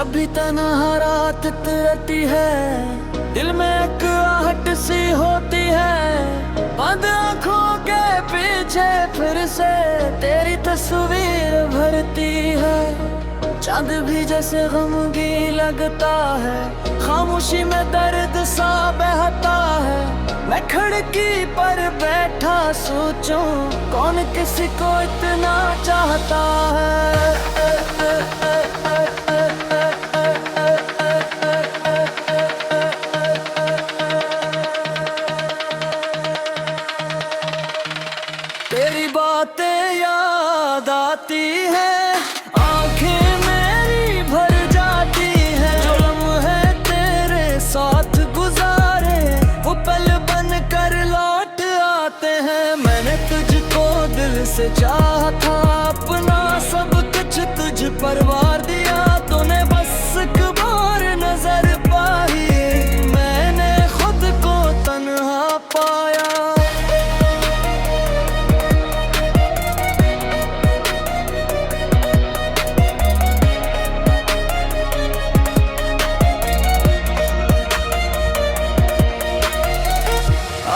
जब भी तन्हा रात रहती है, दिल में एक आहट सी होती है। बंद आँखों के पीछे फिर से तेरी तस्वीर भरती है। चांद भी जैसे गमगी लगता है, खामोशी में दर्द सा बहता है। मैं खिड़की पर बैठा सोचूं, कौन किसी को इतना चाहता है। तेरी बातें याद आती है, आंखें मेरी भर जाती है। जो लम्हे तेरे साथ गुजारे वो पल बन कर लौट आते हैं। मैंने तुझको दिल से चाहा था, अपना सब कुछ तुझ पर वार दिया। तूने बस एक बार नजर पाई, मैंने खुद को तन्हा पाया।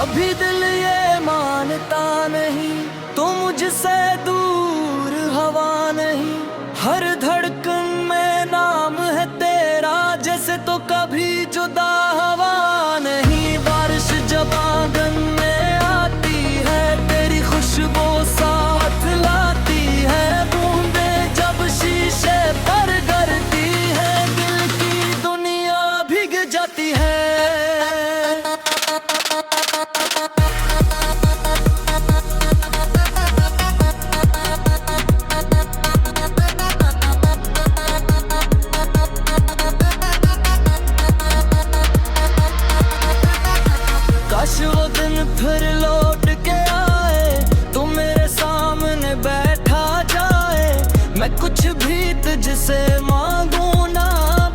अभी दिल ये मानता नहीं, तू मुझसे दूर हवा नहीं। हर धड़कन में नाम है तेरा, जैसे तो कभी जुदा हवा नहीं। बारिश जब आंगन में आती है, तेरी खुशबू साथ लाती है। बूंदें जब शीशे पर गिरती है, दिल की दुनिया भीग जाती है। काश वो दिन फिर लौट के आए, तू मेरे सामने बैठा जाए। मैं कुछ भी तुझसे मांगू ना,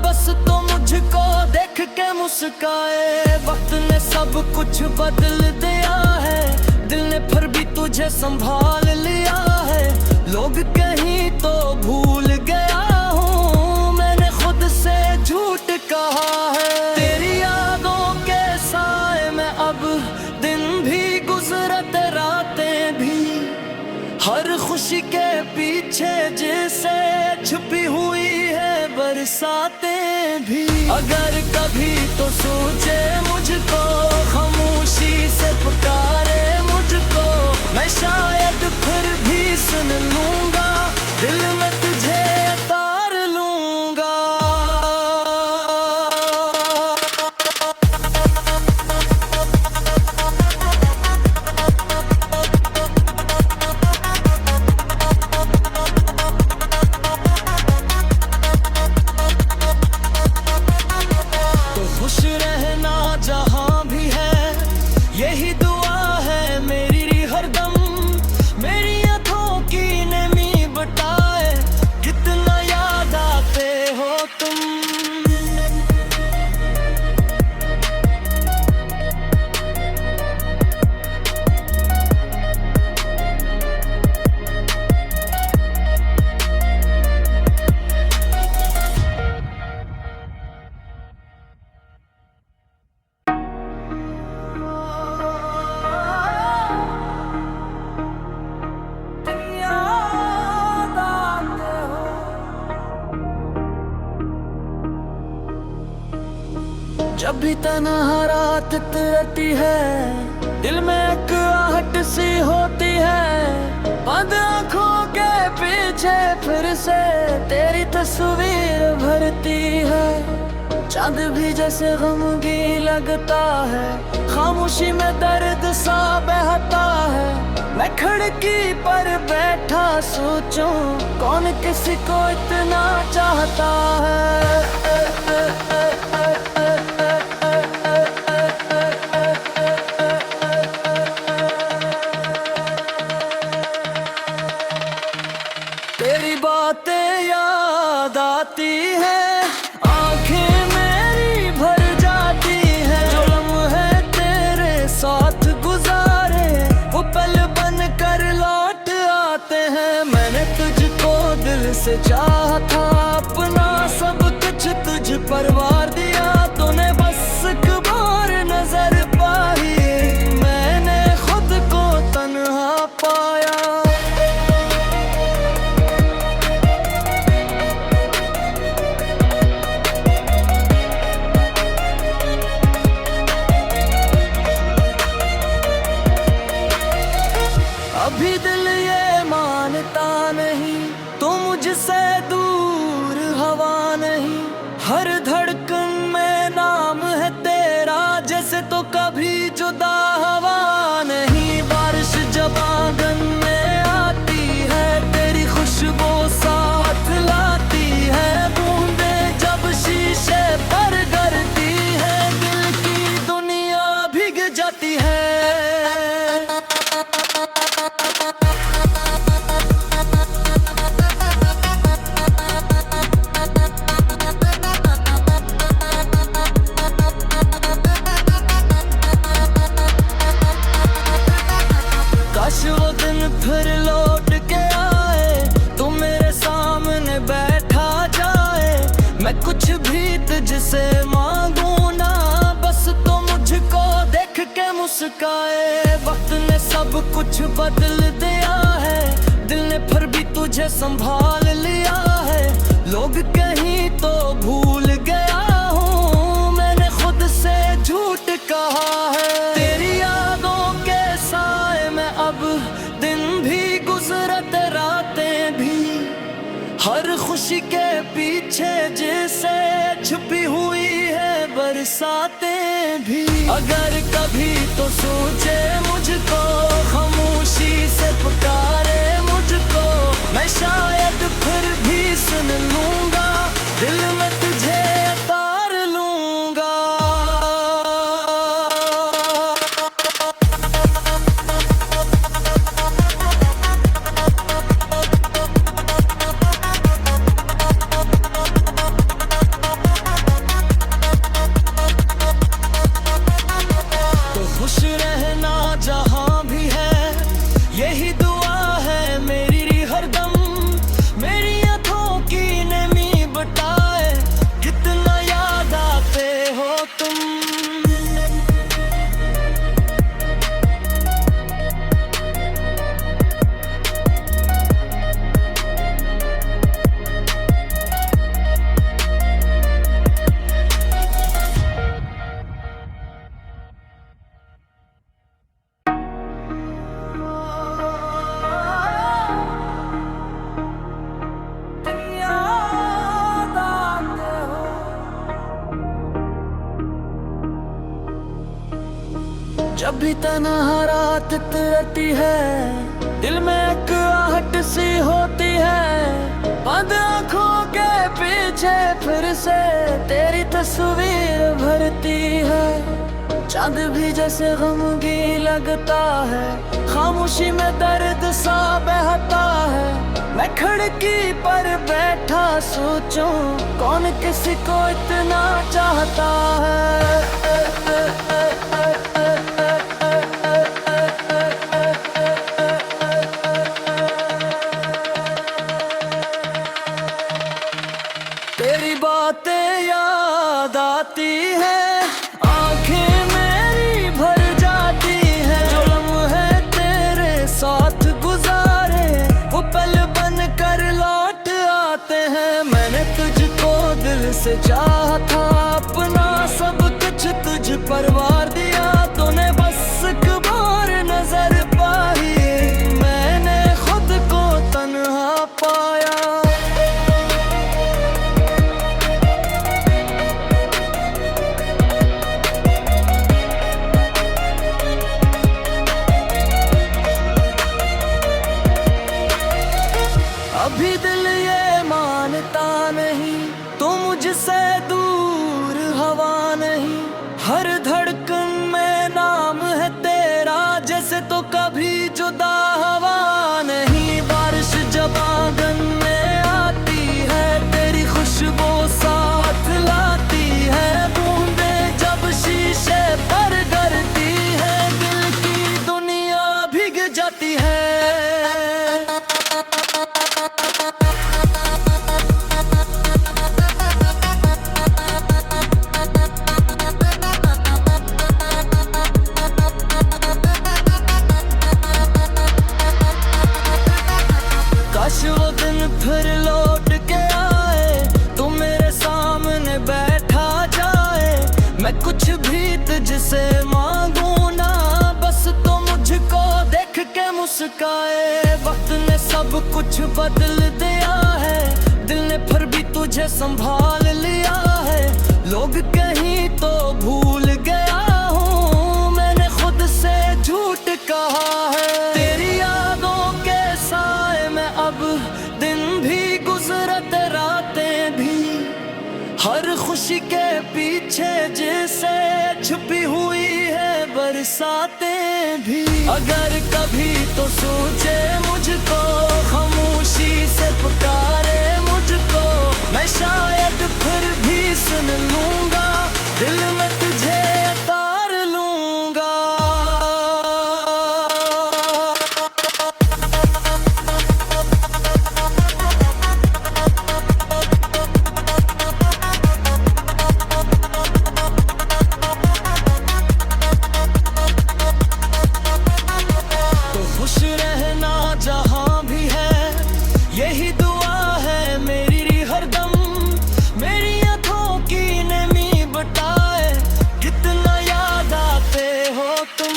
बस तो मुझको देख के मुस्काए। वक्त ने सब कुछ बदल दिया है, दिल ने फिर भी तुझे संभाल लिया है। लोग कहीं तो भूल गया हूँ, मैंने खुद से झूठ कहा है। तेरी यादों के साए में अब दिन भी गुजरत रातें भी। हर खुशी के पीछे जैसे छुपी हुई है बरसातें भी। अगर कभी तो सोचे मुझको, खामोशी से पुकारे मुझको, मैं शायद फिर भी सुन लूंगा, दिल में तुझे उतार लूंगा। खुश रहना जहां भी है, यही दुआ है मेरी हरदम। मेरी आँखों की नमी बताए, कितना याद आते हो तुम। जब भी तन्हा रात रहती है, दिल में एक आहट सी होती है। बंद आँखों के पीछे फिर से तेरी तस्वीर भरती है। चांद भी जैसे गमगी लगता है, खामोशी में दर्द सा बहता है। मैं खिड़की पर बैठा सोचूं, कौन किसी को इतना चाहता है। तेरी बातें याद आती है, आंखें मेरी भर जाती है। जो लम्हे तेरे साथ गुजारे वो पल बन कर लौट आते हैं। मैंने तुझको दिल से चाहा था, अपना सब कुछ तुझ पर वार दिया तूने बस एक बार नजर पाई, मैंने खुद को तन्हा पाया। अभी दिल ये मानता नहीं तू मुझसे दूर हवा नहीं, हर धड़कन में नाम है तेरा जैसे तो कभी जुदा हवा नहीं। बारिश जब आंगन में आती है तेरी खुशबू साथ लाती है, बूंदे जब शीशे पर गिरती है दिल की दुनिया भीग जाती है। काश वो दिन फिर लौट के आए, तू मेरे सामने बैठा जाए, मैं कुछ भी तुझसे मांगू ना, बस तो मुझको देख के मुस्काए। वक्त ने सब कुछ बदल दिया है, दिल ने फिर भी तुझे संभाल लिया है। लोग कहीं तो भूल गया हूँ, मैंने खुद से झूठ कहा है। तेरी यादों के साए में अब दिन भी गुजरत रातें भी, हर खुशी के पीछे जैसे छुपी हुई है बरसातें भी। अगर कभी तो सोचे मुझको खामोशी से पुकारे मुझको, मैं शायद फिर भी सुन लूंगा, दिल में तुझे उतार लूंगा। खुश रहना जहां भी है यही दुआ है मेरी हरदम, मेरी आंखों की नमी बताए कितना याद आते हो तुम। जब भी तन्हा रात रहती है दिल में एक आहट सी होती है, बंद आँखों के पीछे फिर से तेरी तस्वीर भरती है। चांद भी जैसे गमगी लगता है, खामोशी में दर्द सा बहता है। मैं खिड़की पर बैठा सोचूं कौन किसी को इतना चाहता है। तेरी बातें याद आती है, आंखें मेरी भर जाती है, जो लम्हे तेरे साथ गुजारे वो पल बन कर लौट आते हैं। मैंने तुझको दिल से चाहा था, अपना सब कुछ तुझ पर वार दिया तूने बस एक बार नजर पाई, मैंने खुद को तन्हा पाया। अभी दिल ये मानता नहीं तू मुझसे दूर हवा नहीं, हर धड़कन तुझसे मांगू ना, बस तो मुझको देख के मुस्काए। वक्त ने सब कुछ बदल दिया है, दिल ने फिर भी तुझे संभाल लिया है। लोग कहीं तो भूल गया हूँ, मैंने खुद से झूठ कहा है। तेरी यादों के साए में अब दिन भी गुजरते रातें भी, हर खुशी के पीछे जिसे छुपी हुई है बरसातें भी। अगर कभी तो सोचे मुझको, खामोशी से पुकारे मुझको, मैं शायद फिर भी सुन लूंगा, दिल में तुझे उतार लूंगा। तो खुश रहना जहां भी है, यही दुआ है मेरी हरदम। मेरी आँखों की नमी बताए कितना याद आते हो तुम।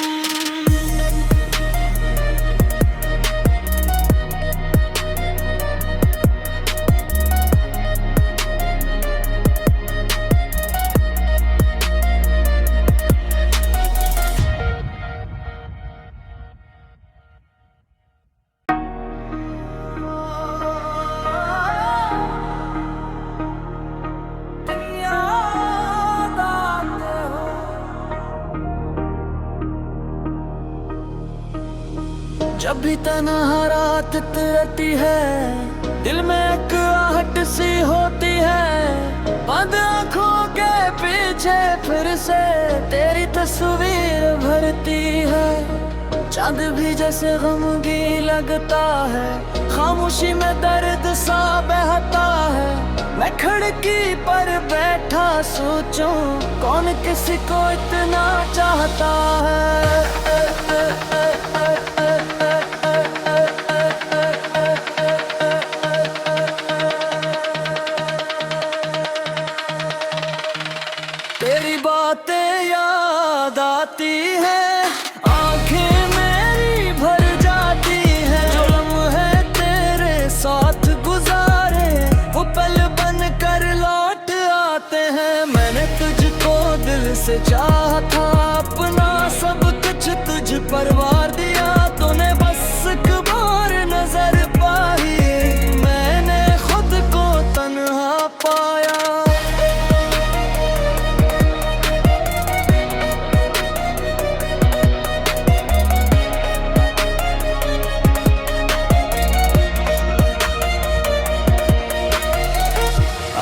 जब भी तन्हा रात रहती है, दिल में एक आहट सी होती है। बंद आँखों के पीछे फिर से तेरी तस्वीर भरती है। चांद भी जैसे गमगी लगता है, खामोशी में दर्द सा बहता है। मैं खिड़की पर बैठा सोचूं, कौन किसी को इतना चाहता है। तेरी बातें याद आती है, आंखें मेरी भर जाती है। जो लम्हे तेरे साथ गुजारे, वो पल बन कर लौट आते हैं। मैंने तुझको दिल से चाहा था, अपना सब कुछ तुझ पर वार दिया। तूने बस एक बार नजर पाई, मैंने खुद को तन्हा पाया।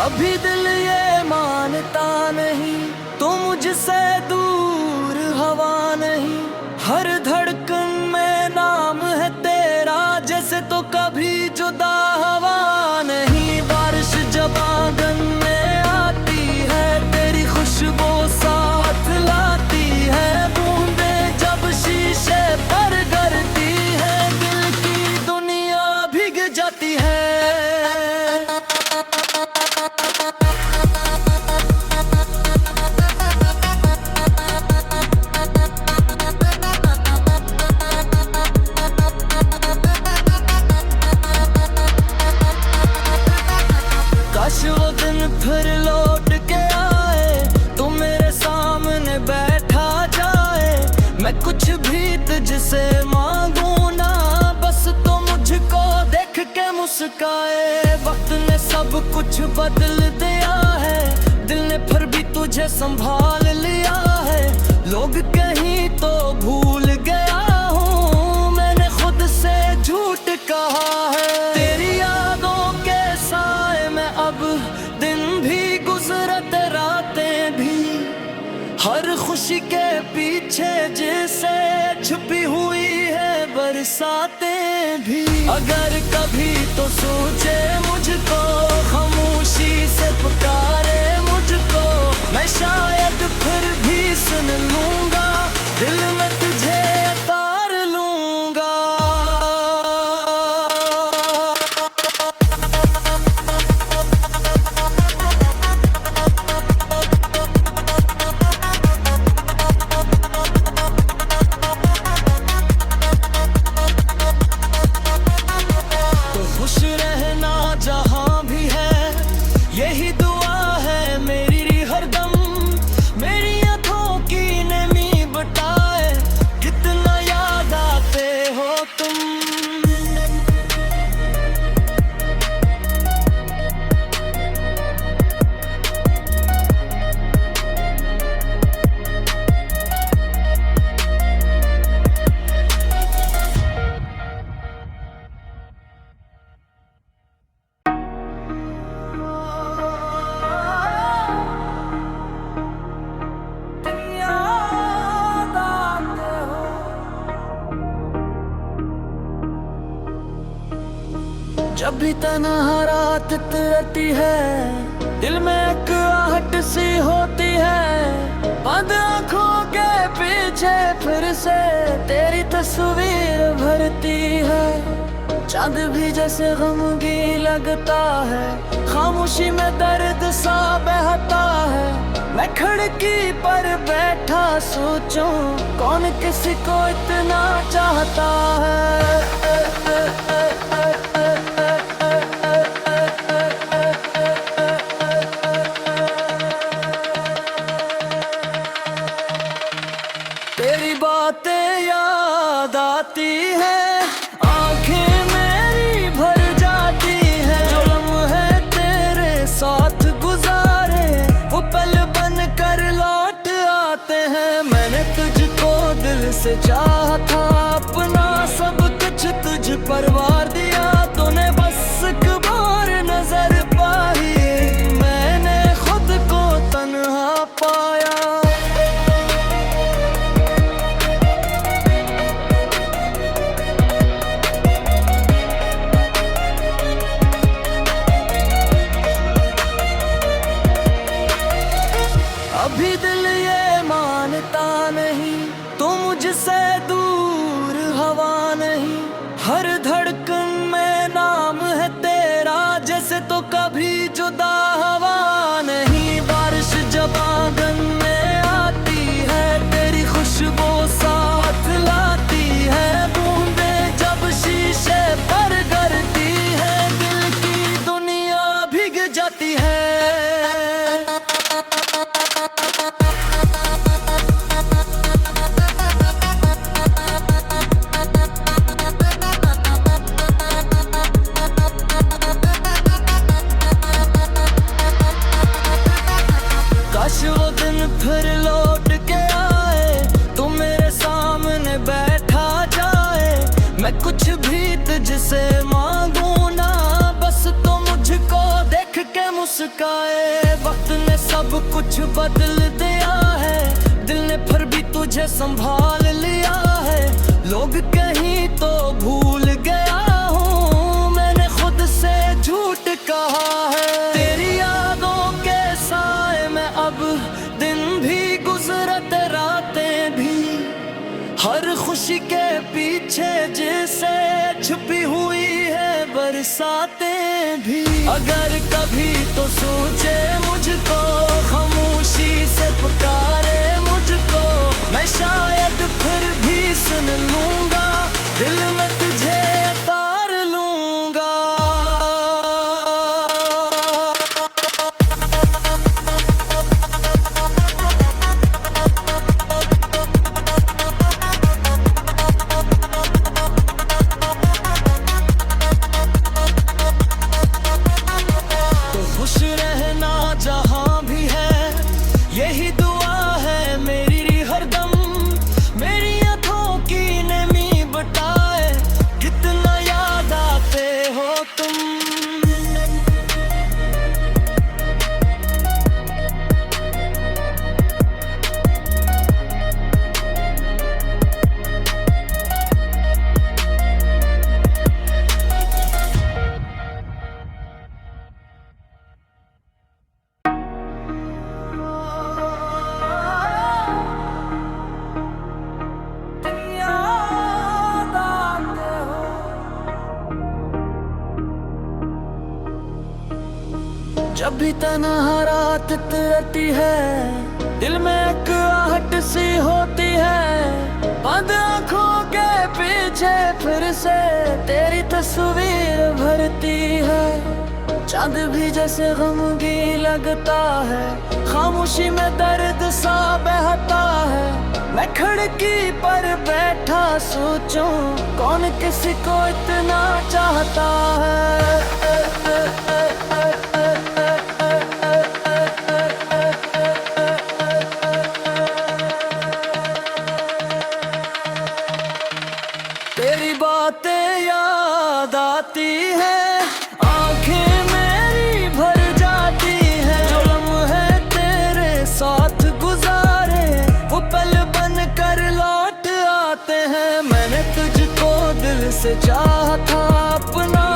अभी दिल ये मानता नहीं, तू मुझसे दूर हवा नहीं। हर धड़कन में नाम है तेरा, जैसे तो कभी जुदा हवा नहीं। बारिश जब आंगन में आती है, तेरी खुशबू साथ लाती है। बूंदें जब शीशे पर गिरती है, दिल की दुनिया भीग जाती है। काश वो दिन फिर लौट के आए, तू मेरे सामने बैठा जाए। मैं कुछ भी तुझसे मांगू ना, बस तो मुझको देख के मुस्काए। वक्त ने सब कुछ बदल दिया है, दिल ने फिर भी तुझे संभाल लिया है। लोग कहीं तो भूल गया हूँ, मैंने खुद से झूठ कहा है। तेरी यादों के साए में अब दिन भी गुजरते रातें भी, हर खुशी के पीछे जिसे छुपी हुई है बरसातें भी। अगर कभी तो सोचे मुझको, खामोशी से पुकारे मुझको, मैं शायद फिर भी सुन लूंगा, दिल में तुझे उतार लूंगा। जब भी तन्हा रात रहती है, दिल में एक आहट सी होती है। बंद आँखों के पीछे फिर से तेरी तस्वीर भरती है। चांद भी जैसे गमगी लगता है, खामोशी में दर्द सा बहता है। मैं खिड़की पर बैठा सोचूं, कौन किसी को इतना चाहता है। तेरी बातें याद आती है, आंखें मेरी भर जाती है। जो लम्हे तेरे साथ गुजारे वो पल बन कर लौट आते हैं। मैंने तुझको दिल से चाहा था, अपना सब कुछ तुझ पर वार दिया। तूने बस एक बार नजर पाई, मैंने खुद को तन्हा पाया। अभी दिल ये मानता नहीं, तू मुझसे दूर हवा नहीं। हर धड़कन में नाम है तेरा, जैसे तो कभी जुदा हवा नहीं। बारिश जब आंगन में आती है, तेरी खुशबू साथ लाती है। बूंदें जब शीशे पर गिरती है, दिल की दुनिया भीग जाती है। काश वो दिन फिर लौट के आए, तू मेरे सामने बैठा जाए। मैं कुछ भी तुझसे मांगू ना, बस तो मुझको देख के मुस्काए। वक्त ने सब कुछ बदल दिया है, दिल ने फिर भी तुझे संभाल लिया है। लोग कहीं तो भूल गया हूँ, मैंने खुद से झूठ कहा है। तेरी यादों के साए में अब दिन भी गुजरते रातें भी। हर खुशी के पीछे जैसे छुपी हुई है बरसातें भी। अगर कभी तो सोचे मुझको, खामोशी से पुकारे मुझको, मैं शायद फिर भी सुन लूंगा, दिल में तुझे उतार लूंगा। तो खुश रहना जहां भी है, यही दुआ है मेरी हरदम। मेरी आँखों की नमी बताए, कितना याद आते हो तुम। याद आते हो। जब भी तन्हा रात रहती है, दिल में एक आहट सी होती है। बंद आँखों के पीछे फिर से तेरी तस्वीर भरती है। चांद भी जैसे गमगी लगता है, खामोशी में दर्द सा बहता है। मैं खिड़की पर बैठा सोचूं, कौन किसी को इतना चाहता है। तेरी बातें याद आती है, आंखें मेरी भर जाती है। जो लम्हे तेरे साथ गुजारे वो पल बन कर लौट आते हैं। मैंने तुझको दिल से चाहा था, अपना